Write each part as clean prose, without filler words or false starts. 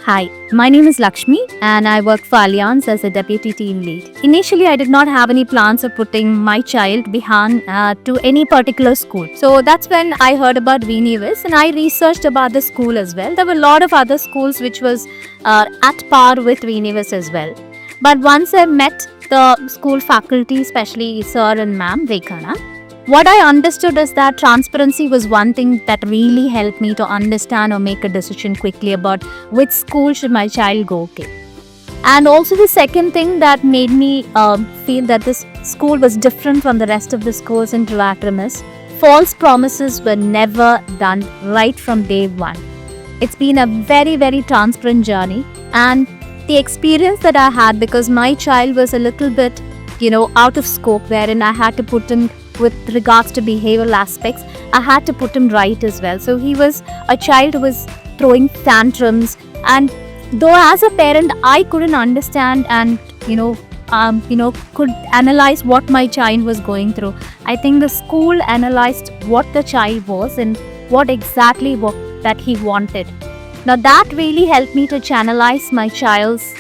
Hi, my name is Lakshmi and I work for Allianz as a deputy team lead. Initially, I did not have any plans of putting my child behind to any particular school. So that's when I heard about Veenivis and I researched about the school as well. There were a lot of other schools which was at par with Veenivis as well. But once I met the school faculty, especially Sir and Ma'am Rekhana, what I understood is that transparency was one thing that really helped me to understand or make a decision quickly about which school should my child go. Okay. And also the second thing that made me feel that this school was different from the rest of the schools in Trivandrum is false promises were never done right from day one. It's been a very, very transparent journey, and the experience that I had, because my child was a little bit, out of scope, wherein I had to put him with regards to behavioral aspects, I had to put him right as well. So he was a child who was throwing tantrums, and though as a parent I couldn't understand and could analyze what my child was going through, I think the school analyzed what the child was and what exactly that he wanted. Now that really helped me to channelize my child's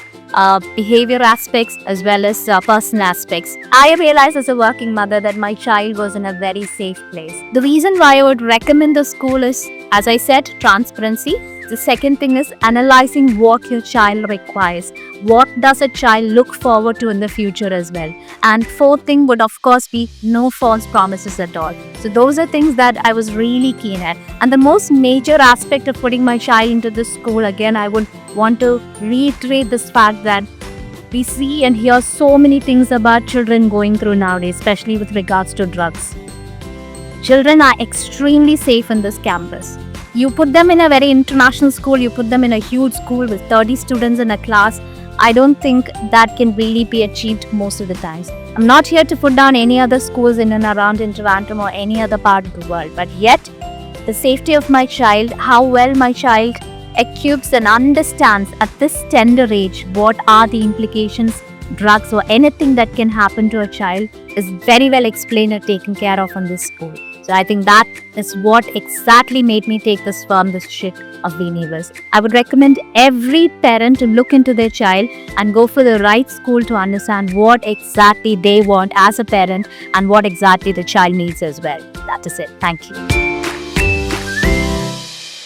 behavior aspects as well as personal aspects. I realized as a working mother that my child was in a very safe place. The reason why I would recommend the school is, as I said, transparency. The second thing is analyzing what your child requires. What does a child look forward to in the future as well? And fourth thing would of course be no false promises at all. So those are things that I was really keen at. And the most major aspect of putting my child into this school, again, I would want to reiterate this fact that we see and hear so many things about children going through nowadays, especially with regards to drugs. Children are extremely safe in this campus. You put them in a very international school, you put them in a huge school with 30 students in a class, I don't think that can really be achieved most of the times. I'm not here to put down any other schools in and around in Trivandrum or any other part of the world, but yet the safety of my child, how well my child equips and understands at this tender age what are the implications drugs or anything that can happen to a child is very well explained and taken care of in this school. So I think that is what exactly made me take this firm decision of Veenivis. I would recommend every parent to look into their child and go for the right school to understand what exactly they want as a parent and what exactly the child needs as well. That is it. Thank you.